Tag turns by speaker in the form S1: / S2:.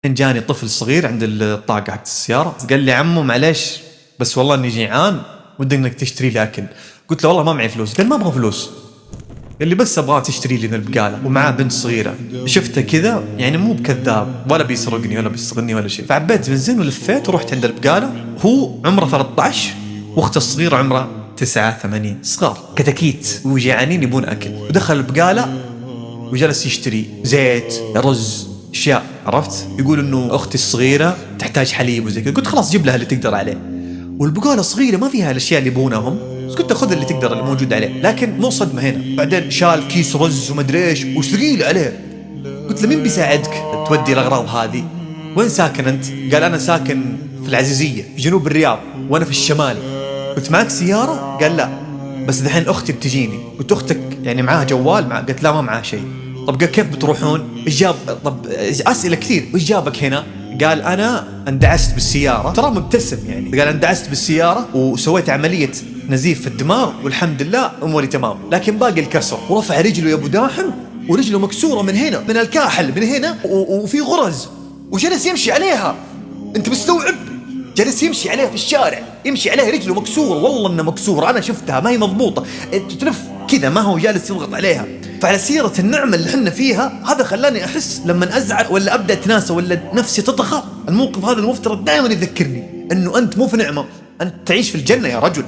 S1: إن جاني طفل صغير عند الطاقة حق السيارة، قال لي عمو معليش بس والله إني جيعان ودي إنك تشتري لي أكل. قلت له والله ما معي فلوس. قال ما أبغى فلوس، قال لي بس أبغى تشتري لي من البقالة، ومعاه بنت صغيرة. شفته كذا يعني مو بكذاب ولا بيسرقني ولا بيسرقني ولا شيء. فعبيت بنزين ولفيت ورحت عند البقالة. هو عمره 13 واخته الصغيرة عمره 9 8 صغار كتاكيت وجيعانين يبون أكل. ودخل البقالة وجلس يشتري زيت رز اشياء، عرفت؟ يقول انه اختي الصغيره تحتاج حليب وزي كذا. قلت خلاص جيب لها اللي تقدر عليه، والبقاله صغيره ما فيها الاشياء اللي يبونهم، قلت خذ اللي تقدر اللي موجود عليه. لكن مو صدمه هنا، بعدين شال كيس رز ومدري ايش وثقيل عليه. قلت له مين بيساعدك تودي الاغراض هذه؟ وين ساكن انت؟ قال انا ساكن في العزيزيه في جنوب الرياض وانا في الشمالي. قلت معك سياره؟ قال لا بس دحين اختي بتجيني. قلت اختك يعني معاها جوال؟ قلت لا ما معاها شيء. طب قال كيف بتروحون؟ ايش جاب؟ طب اسئله كثير، ايش جابك هنا؟ قال انا اندعست بالسياره، ترى مبتسم يعني، قال اندعست بالسياره وسويت عمليه نزيف في الدماغ والحمد لله اموري تمام، لكن باقي الكسر. ورفع رجله يا ابو داحم ورجله مكسوره من هنا من الكاحل من هنا وفي غرز، وجلس يمشي عليها. انت مستوعب؟ جلس يمشي عليها في الشارع، يمشي عليها رجله مكسوره، والله انها مكسوره، انا شفتها ما هي مضبوطه، تلف كذا ما هو جالس يضغط عليها. فعلى سيرة النعمة اللي حنا فيها، هذا خلاني أحس لما أزعل ولا أبدأ أتناسى ولا نفسي تطخى، الموقف هذا المفترض دائما يذكرني أنه أنت مو في نعمة، أنت تعيش في الجنة يا رجل.